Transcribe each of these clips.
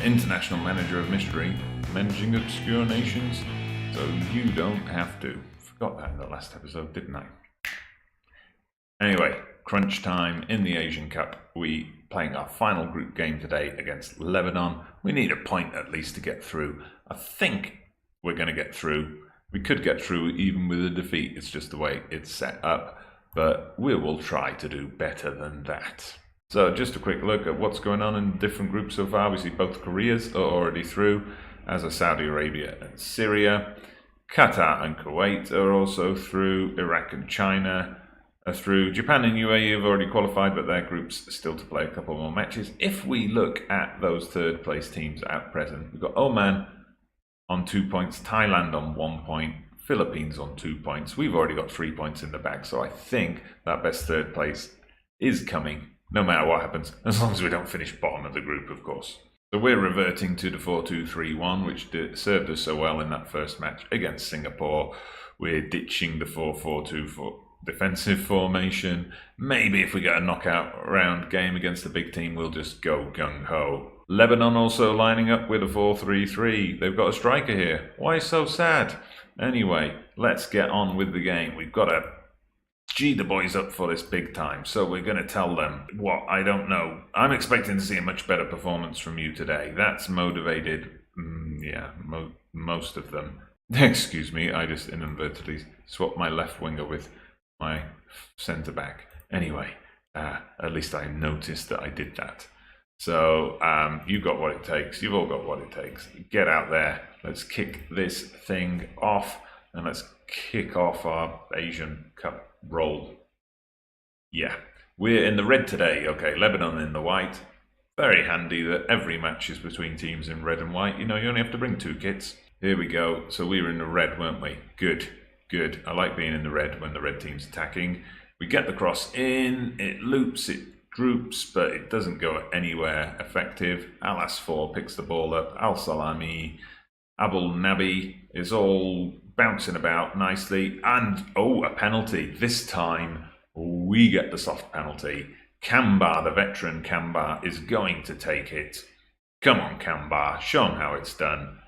international manager of mystery, managing obscure nations, so you don't have to. Forgot that in the last episode, didn't I? Anyway, crunch time in the Asian Cup. We playing our final group game today against Lebanon. We need a point at least to get through. I think we're going to get through. We could get through even with a defeat. It's just the way it's set up. But we will try to do better than that. So just a quick look at what's going on in different groups so far. We see both Koreas are already through, as are Saudi Arabia and Syria. Qatar and Kuwait are also through. Iraq and China are through. Japan and UAE have already qualified, but their groups still to play a couple more matches. If we look at those third place teams at present, we've got Oman on 2 points, Thailand on 1 point, Philippines on 2 points. We've already got 3 points in the bag, so I think that best third place is coming, no matter what happens, as long as we don't finish bottom of the group, of course. So we're reverting to the 4-2-3-1, which served us so well in that first match against Singapore. We're ditching the 4-4-2 for defensive formation. Maybe if we get a knockout round game against a big team, we'll just go gung-ho. Lebanon also lining up with a 4-3-3. They've got a striker here. Why so sad? Anyway, let's get on with the game. We've got to G the boys up for this big time, so we're going to tell them what, I don't know. I'm expecting to see a much better performance from you today. That's motivated, most of them. Excuse me, I just inadvertently swapped my left winger with my centre back. Anyway, at least I noticed that I did that. So you've got what it takes. You've all got what it takes. Get out there. Let's kick this thing off, and let's kick off our Asian Cup roll. Yeah, we're in the red today. Okay, Lebanon in the white. Very handy that every match is between teams in red and white. You know, you only have to bring 2 kits. Here we go. So we were in the red, weren't we? Good, good. I like being in the red when the red team's attacking. We get the cross in. It loops, it droops, but it doesn't go anywhere effective. Al-Asfor picks the ball up. Al-Salami, Abul Nabi is all bouncing about nicely. And, oh, a penalty. This time, we get the soft penalty. Kambar, the veteran Kambar, is going to take it. Come on, Kambar. Show him how it's done.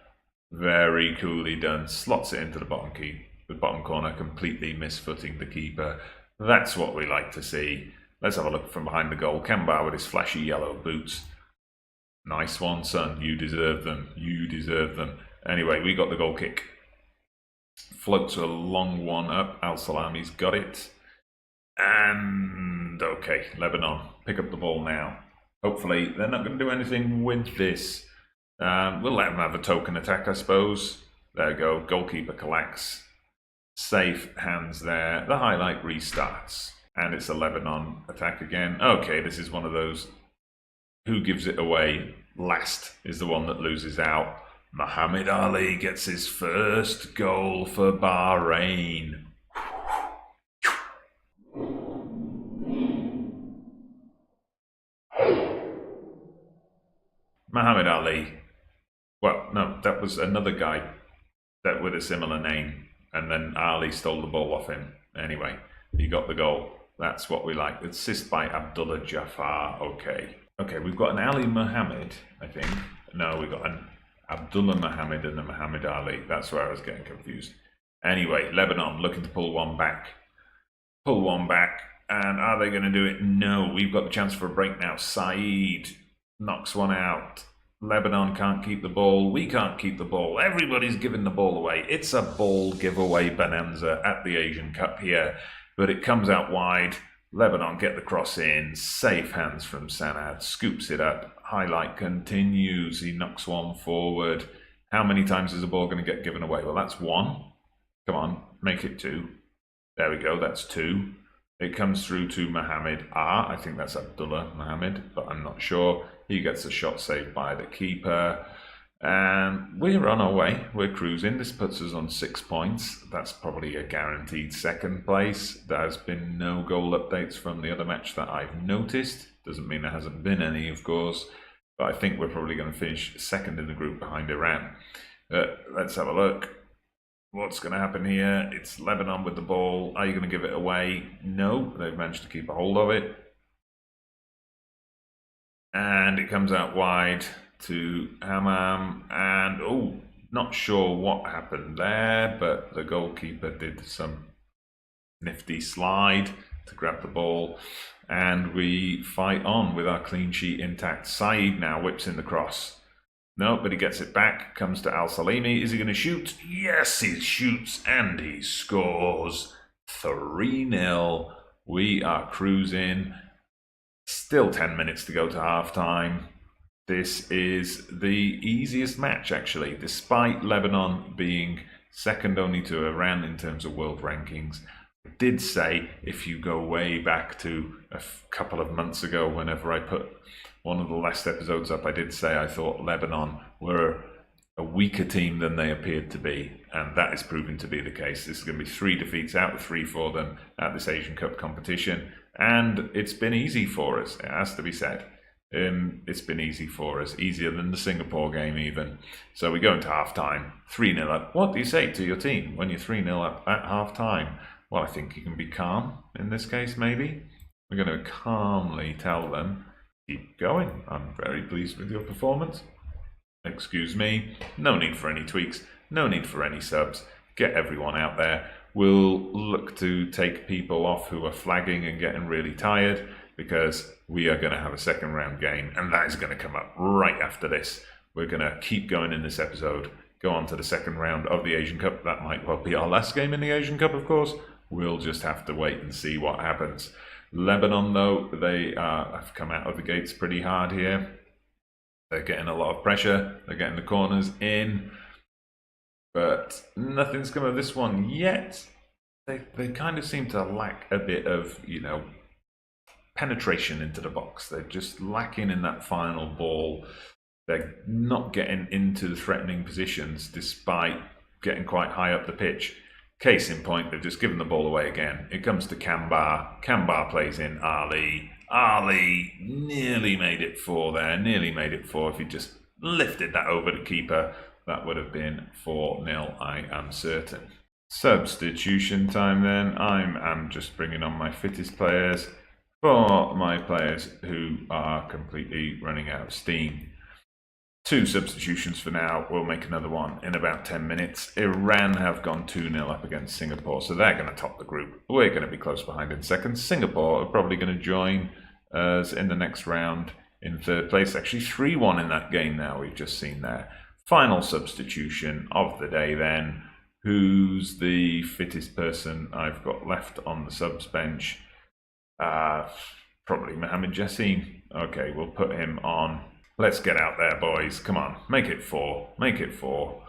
Very coolly done. Slots it into the bottom corner, completely misfooting the keeper. That's what we like to see. Let's have a look from behind the goal. Kambar with his flashy yellow boots. Nice one, son. You deserve them. You deserve them. Anyway, we got the goal kick. Floats a long one up. Al-Salami's got it. And, okay, Lebanon, pick up the ball now. Hopefully, they're not going to do anything with this. We'll let them have a token attack, I suppose. There we go. Goalkeeper collects. Safe hands there. The highlight restarts. And it's a Lebanon attack again. Okay, this is one of those who gives it away last is the one that loses out. Muhammad Ali gets his first goal for Bahrain. Muhammad Ali. Well, no, that was another guy that with a similar name. And then Ali stole the ball off him. Anyway, he got the goal. That's what we like. Assist by Abdullah Jafar. Okay. Okay, we've got an Ali Muhammad, I think. No, we've got an Abdullah Muhammad and a Muhammad Ali. That's where I was getting confused. Anyway, Lebanon looking to pull one back. Pull one back. And are they going to do it? No. We've got the chance for a break now. Saeed knocks one out. Lebanon can't keep the ball. We can't keep the ball. Everybody's giving the ball away. It's a ball giveaway bonanza at the Asian Cup here. But it comes out wide. Lebanon get the cross in. Safe hands from Sanad. Scoops it up. Highlight continues. He knocks one forward. How many times is the ball going to get given away? Well, that's 1. Come on, make it 2. There we go, that's 2. It comes through to Mohammed R. I think that's Abdullah Mohammed, but I'm not sure. He gets a shot saved by the keeper. And we're on our way. We're cruising. This puts us on 6 points. That's probably a guaranteed second place. There has been no goal updates from the other match that I've noticed. Doesn't mean there hasn't been any, of course. But I think we're probably going to finish second in the group behind Iran. Let's have a look. What's going to happen here? It's Lebanon with the ball. Are you going to give it away? No. They've managed to keep a hold of it. And it comes out wide to Hammam, and oh, not sure what happened there, but the goalkeeper did some nifty slide to grab the ball, and we fight on with our clean sheet intact. Saeed now whips in the cross. No, but he gets it back, comes to Al-Salimi. Is he going to shoot? Yes, he shoots and he scores. 3-0. We are cruising. Still 10 minutes to go to half-time. This is the easiest match, actually, despite Lebanon being second only to Iran in terms of world rankings. I did say, if you go way back to a couple of months ago, whenever I put one of the last episodes up, I did say I thought Lebanon were a weaker team than they appeared to be, and that is proving to be the case. This is going to be 3 defeats out of 3 for them at this Asian Cup competition, and it's been easy for us, it has to be said. It's been easy for us, easier than the Singapore game even. So we go into half-time, 3-0 up. What do you say to your team when you're 3-0 up at half-time? Well, I think you can be calm in this case, maybe. We're going to calmly tell them, keep going. I'm very pleased with your performance. Excuse me. No need for any tweaks. No need for any subs. Get everyone out there. We'll look to take people off who are flagging and getting really tired, because we are going to have a second round game, and that is going to come up right after this. We're going to keep going in this episode, go on to the second round of the Asian Cup. That might well be our last game in the Asian Cup, of course. We'll just have to wait and see what happens. Lebanon, though, they have come out of the gates pretty hard here. They're getting a lot of pressure. They're getting the corners in. But nothing's come of this one yet. They kind of seem to lack a bit of, penetration into the box. They're just lacking in that final ball. They're not getting into the threatening positions despite getting quite high up the pitch. Case in point, they've just given the ball away again. It comes to Kambar. Kambar plays in Ali. Ali nearly made it 4 there. Nearly made it 4. If he just lifted that over the keeper, that would have been 4-0, I am certain. Substitution time then. I'm just bringing on my fittest players for my players who are completely running out of steam. 2 substitutions for now. We'll make another one in about 10 minutes. Iran have gone 2-0 up against Singapore, so they're going to top the group. We're going to be close behind in second. Singapore are probably going to join us in the next round in third place. Actually 3-1 in that game now, we've just seen there. Final substitution of the day then. Who's the fittest person I've got left on the subs bench? Probably Mohamed Jassim. Okay, we'll put him on. Let's get out there, boys. Come on, make it 4. Make it 4.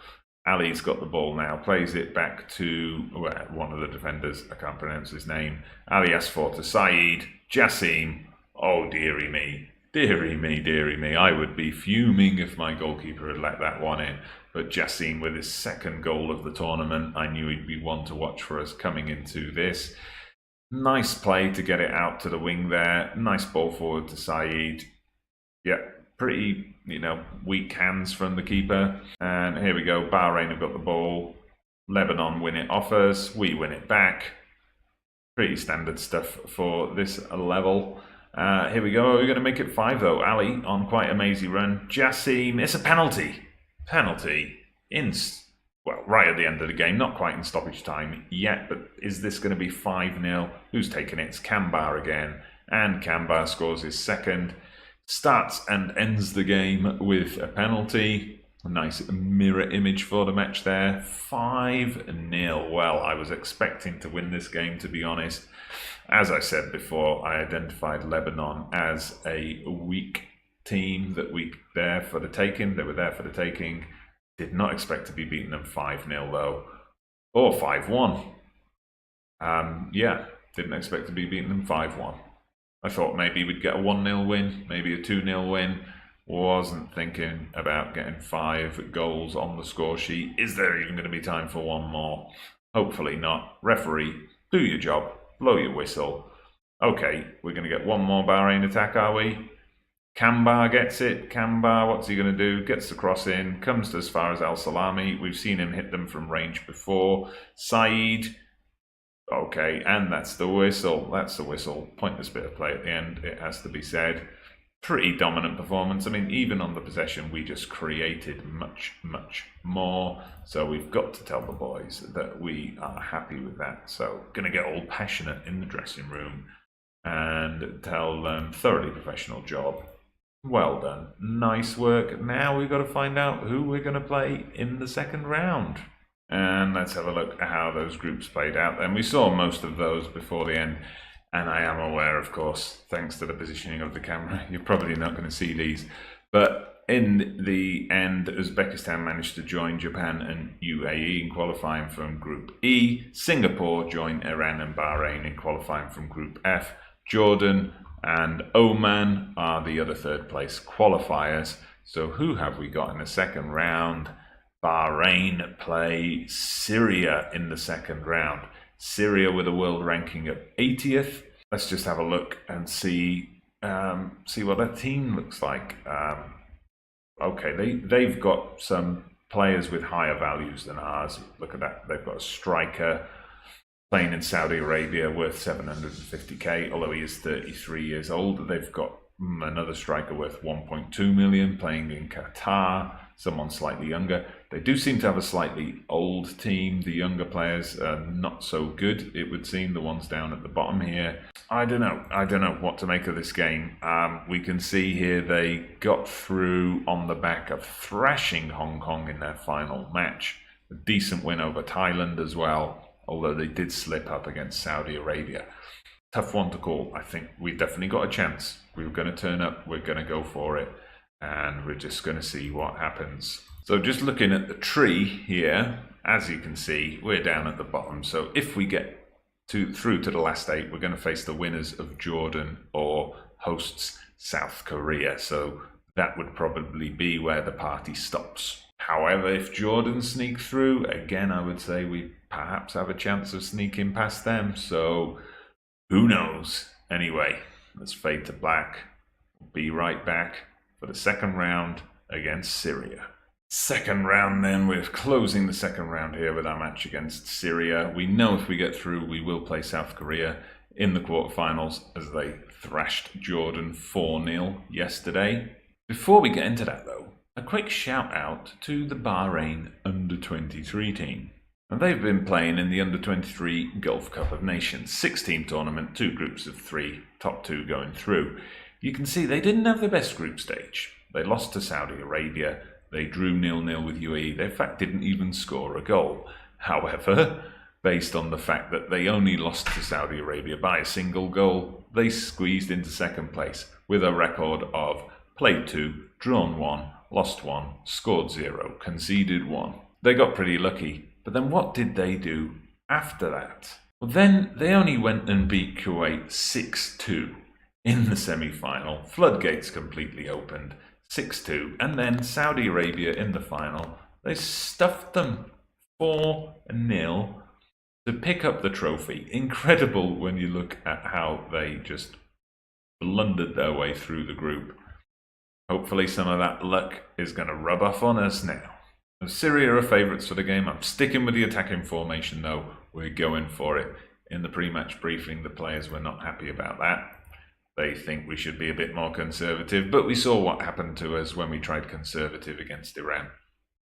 Ali's got the ball now. Plays it back to one of the defenders. I can't pronounce his name. Ali Asfour to Saeed. Jassim. Oh, dearie me. Dearie me, dearie me. I would be fuming if my goalkeeper had let that one in. But Jassim, with his second goal of the tournament, I knew he'd be one to watch for us coming into this. Nice play to get it out to the wing there. Nice ball forward to Saeed. Yeah, pretty, weak hands from the keeper. And here we go. Bahrain have got the ball. Lebanon win it off us. We win it back. Pretty standard stuff for this level. Here we go. We're going to make it 5 though. Ali on quite a mazy run. Jassim, it's a penalty. Penalty right at the end of the game. Not quite in stoppage time yet, but is this going to be 5-0? Who's taking it? It's Kambar again. And Kambar scores his second. Starts and ends the game with a penalty. A nice mirror image for the match there. 5-0. Well, I was expecting to win this game, to be honest. As I said before, I identified Lebanon as a weak team that we there for the taking. They were there for the taking. Did not expect to be beating them 5-0 though. Or 5-1. Didn't expect to be beating them 5-1. I thought maybe we'd get a 1-0 win, maybe a 2-0 win. Wasn't thinking about getting 5 goals on the score sheet. Is there even going to be time for one more? Hopefully not. Referee, do your job. Blow your whistle. Okay, we're going to get one more Bahrain attack, are we? Kambar gets it. Kambar, what's he going to do? Gets the cross in. Comes to as far as Al-Salami. We've seen him hit them from range before. Saeed. Okay, and that's the whistle. That's the whistle. Pointless bit of play at the end, it has to be said. pretty dominant performance. I mean, even on the possession, we just created much, much more. So we've got to tell the boys that we are happy with that. So going to get all passionate in the dressing room and tell them thoroughly professional job. Well done. Nice work. Now we've got to find out who we're going to play in the second round. And let's have a look at how those groups played out. And we saw most of those before the end. And I am aware, of course, thanks to the positioning of the camera, you're probably not going to see these. But in the end, Uzbekistan managed to join Japan and UAE in qualifying from Group E. Singapore joined Iran and Bahrain in qualifying from Group F. Jordan and Oman are the other third place qualifiers. So who have we got in the second round? Bahrain play Syria in the second round. Syria with a world ranking of 80th. Let's just have a look and see what their team looks like. Okay, they've got some players with higher values than ours. Look at that. They've got a striker playing in Saudi Arabia worth 750k, although he is 33 years old. They've got another striker worth 1.2 million playing in Qatar, someone slightly younger. They do seem to have a slightly old team. The younger players are not so good, it would seem, the ones down at the bottom here. I don't know what to make of this game. We can see here they got through on the back of thrashing Hong Kong in their final match. A decent win over Thailand as well, although they did slip up against Saudi Arabia. Tough one to call. I think we definitely got a chance. We were going to turn up, we're going to go for it, and we're just going to see what happens. So just looking at the tree here, as you can see, we're down at the bottom. So if we get through to the last 8, we're going to face the winners of Jordan or hosts South Korea. So that would probably be where the party stops. However, if Jordan sneak through, again, I would say we perhaps have a chance of sneaking past them. So who knows? Anyway, let's fade to black. We'll be right back for the second round against Syria. Second round then, we're closing the second round here with our match against Syria. We know if we get through, we will play South Korea in the quarterfinals as they thrashed Jordan 4-0 yesterday. Before we get into that though, a quick shout out to the Bahrain under-23 team. And they've been playing in the under-23 Gulf Cup of Nations 6-team tournament, 2 groups of 3, top 2 going through. You can see they didn't have the best group stage. They lost to Saudi Arabia. They drew 0-0 with UAE. They in fact didn't even score a goal. However, based on the fact that they only lost to Saudi Arabia by a single goal, they squeezed into second place with a record of played 2, drawn 1, lost 1, scored 0, conceded 1. They got pretty lucky. But then what did they do after that? Well, then they only went and beat Kuwait 6-2 in the semi-final. Floodgates completely opened, 6-2. And then Saudi Arabia in the final, they stuffed them 4-0 to pick up the trophy. Incredible when you look at how they just blundered their way through the group. Hopefully some of that luck is going to rub off on us now. Syria are favourites for the game. I'm sticking with the attacking formation though. We're going for it. In the pre-match briefing, the players were not happy about that. They think we should be a bit more conservative, but we saw what happened to us when we tried conservative against Iran.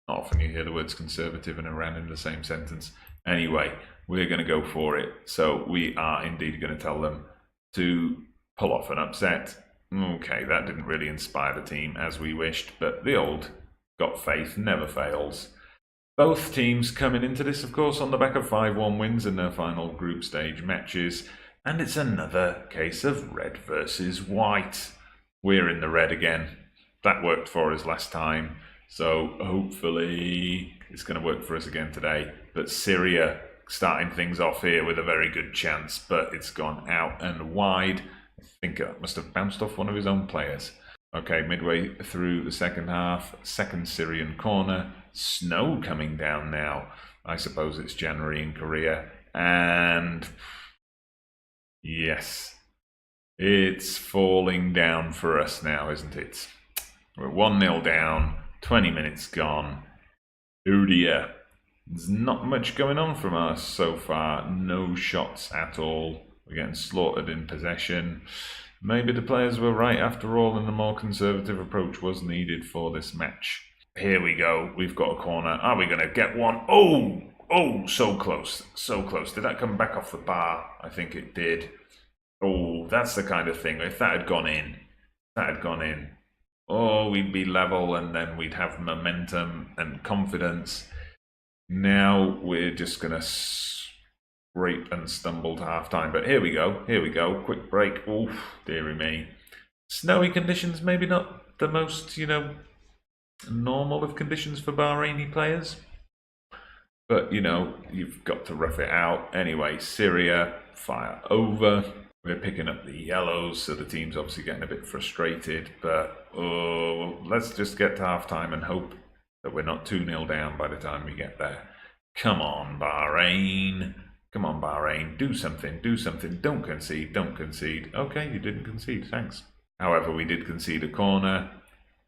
Not often you hear the words conservative and Iran in the same sentence. Anyway, we're going to go for it. So we are indeed going to tell them to pull off an upset. Okay, that didn't really inspire the team as we wished, but the old got faith never fails. Both teams coming into this, of course, on the back of 5-1 wins in their final group stage matches. And it's another case of red versus white. We're in the red again. That worked for us last time. So hopefully it's going to work for us again today. But Syria starting things off here with a very good chance. But it's gone out and wide. I think it must have bounced off one of his own players. Okay, midway through the second half, second Syrian corner. Snow coming down now. I suppose it's January in Korea. And yes, it's falling down for us now, isn't it? We're 1-0 down, 20 minutes gone. Oh dear. There's not much going on from us so far. No shots at all. We're getting slaughtered in possession. Maybe the players were right after all, and a more conservative approach was needed for this match. Here we go. We've got a corner. Are we going to get one? Oh! Oh, so close. So close. Did that come back off the bar? I think it did. Oh, that's the kind of thing. If that had gone in, oh, we'd be level, and then we'd have momentum and confidence. Now we're just going to scrape and stumble to half-time. But here we go. Quick break. Oof, dearie me. Snowy conditions, maybe not the most, normal of conditions for Bahraini players. But, you've got to rough it out. Anyway, Syria, fire over. We're picking up the yellows, so the team's obviously getting a bit frustrated. But, let's just get to half-time and hope that we're not 2-0 down by the time we get there. Come on, Bahrain. Come on, Bahrain. Do something. Don't concede. Okay, you didn't concede. Thanks. However, we did concede a corner.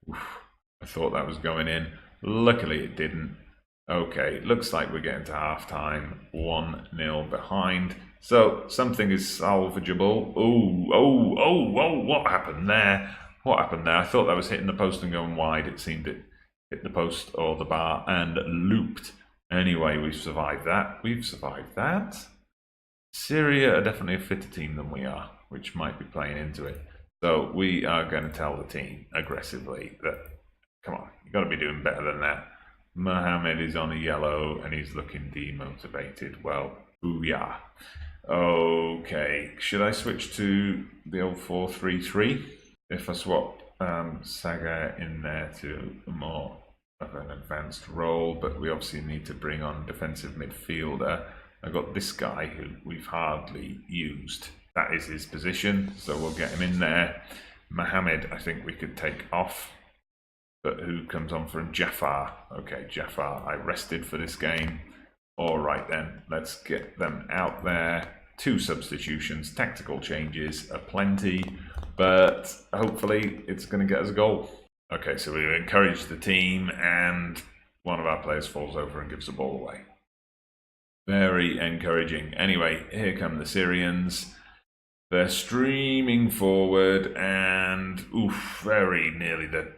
Oof, I thought that was going in. Luckily, it didn't. Okay, looks like we're getting to half-time. 1-0 behind. So, something is salvageable. Oh, what happened there? I thought that was hitting the post and going wide. It seemed it hit the post or the bar and looped. Anyway, we've survived that. Syria are definitely a fitter team than we are, which might be playing into it. So we are going to tell the team aggressively that, come on, you've got to be doing better than that. Mohammed is on a yellow and he's looking demotivated. Well, booyah. Okay, should I switch to the old 4-3-3? If I swap Saga in there to more of an advanced role, but we obviously need to bring on defensive midfielder. I got this guy who we've hardly used. That is his position, so we'll get him in there. Mohammed, I think we could take off. But who comes on for him? Jafar. Okay, Jafar, I rested for this game. All right then, let's get them out there. 2 substitutions, tactical changes are plenty, but hopefully it's going to get us a goal. Okay, so we encourage the team, and one of our players falls over and gives the ball away. Very encouraging. Anyway, here come the Syrians. They're streaming forward, and oof, very nearly. They're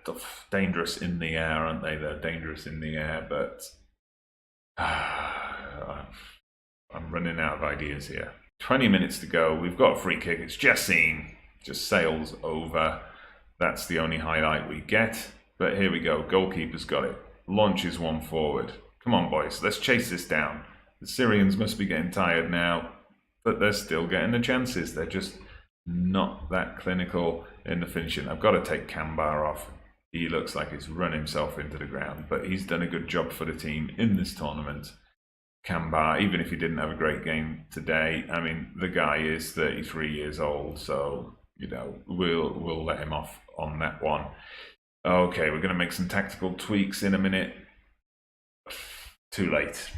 dangerous in the air, aren't they? They're dangerous in the air, but I'm running out of ideas here. 20 minutes to go. We've got a free kick. It's Jassim. Just sails over. That's the only highlight we get. But here we go. Goalkeeper's got it. Launches one forward. Come on, boys. Let's chase this down. The Syrians must be getting tired now, but they're still getting the chances. They're just not that clinical in the finishing. I've got to take Kambar off. He looks like he's run himself into the ground, but he's done a good job for the team in this tournament. Kambar, even if he didn't have a great game today, I mean, the guy is 33 years old, so we'll let him off on that one. Okay, we're going to make some tactical tweaks in a minute. Too late.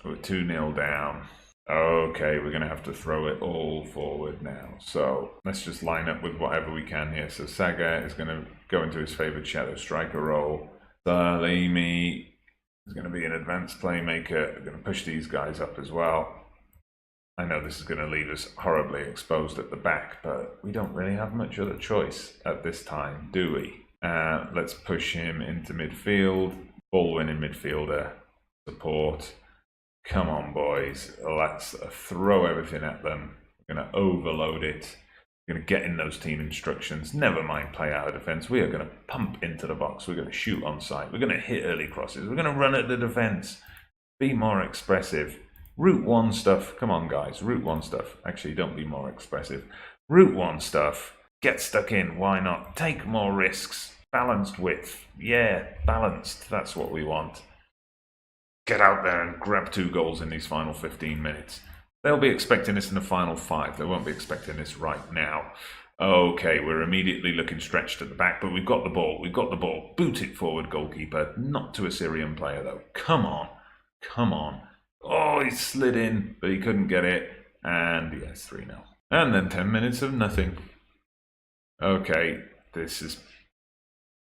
We're 2-0 down. Okay, we're going to have to throw it all forward now. So let's just line up with whatever we can here. So Saga is going to go into his favourite shadow striker role. Salimi is going to be an advanced playmaker. We're going to push these guys up as well. I know this is going to leave us horribly exposed at the back, but we don't really have much other choice at this time, do we? Let's push him into midfield. Ball-winning midfielder support. Come on, boys. Let's throw everything at them. We're going to overload it. We're going to get in those team instructions. Never mind play out of defence. We are going to pump into the box. We're going to shoot on sight. We're going to hit early crosses. We're going to run at the defence. Be more expressive. Route 1 stuff. Come on, guys. Route 1 stuff. Actually, don't be more expressive. Route 1 stuff. Get stuck in. Why not? Take more risks. Balanced width. Yeah, balanced. That's what we want. Get out there and grab 2 goals in these final 15 minutes. They'll be expecting this in the final 5. They won't be expecting this right now. Okay, we're immediately looking stretched at the back, but we've got the ball. We've got the ball. Boot it forward, goalkeeper. Not to a Syrian player, though. Come on. Come on. Oh, he slid in, but he couldn't get it. And yes, 3-0. And then 10 minutes of nothing. Okay, this is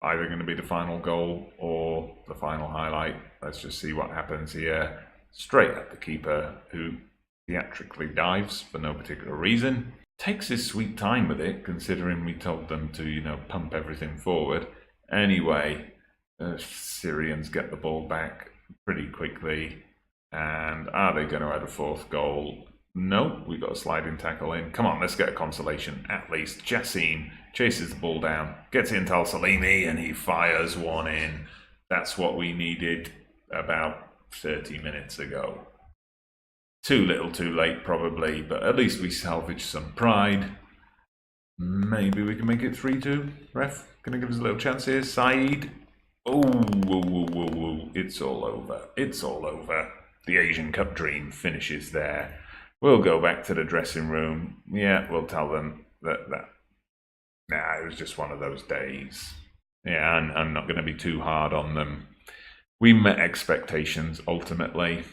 either going to be the final goal or the final highlight. Let's just see what happens here. Straight at the keeper, who theatrically dives for no particular reason. Takes his sweet time with it, considering we told them to, pump everything forward. Anyway, the Syrians get the ball back pretty quickly. And are they going to add a fourth goal? No, we got a sliding tackle in. Come on, let's get a consolation at least. Jassim chases the ball down, gets into Al-Salimi, and he fires one in. That's what we needed about 30 minutes ago. Too little, too late, probably, but at least we salvaged some pride. Maybe we can make it 3-2. Ref, gonna give us a little chance here. Saeed. Oh, whoa, whoa, whoa, whoa. It's all over. It's all over. The Asian Cup dream finishes there. We'll go back to the dressing room. Yeah, we'll tell them that it was just one of those days. Yeah, I'm not going to be too hard on them. We met expectations ultimately,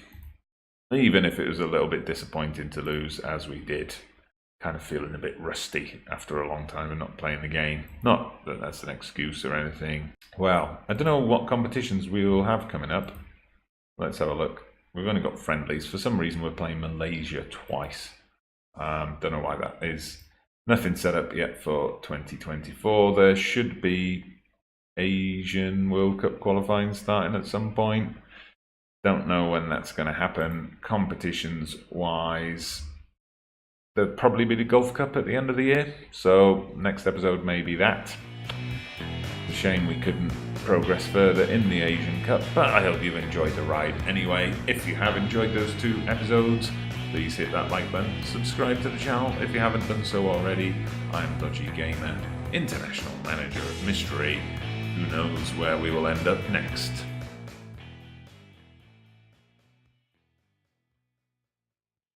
even if it was a little bit disappointing to lose as we did. Kind of feeling a bit rusty after a long time of not playing the game. Not that that's an excuse or anything. Well, I don't know what competitions we will have coming up. Let's have a look. We've only got friendlies. For some reason, we're playing Malaysia twice. Don't know why that is. Nothing set up yet for 2024. There should be Asian World Cup qualifying starting at some point. Don't know when that's going to happen. Competitions-wise, there'll probably be the Gulf Cup at the end of the year. So next episode may be that. It's a shame we couldn't progress further in the Asian Cup, but I hope you've enjoyed the ride anyway. If you have enjoyed those 2 episodes, please hit that like button, subscribe to the channel if you haven't done so already. I'm Dodgy Gamer, International Manager of Mystery. Who knows where we will end up next?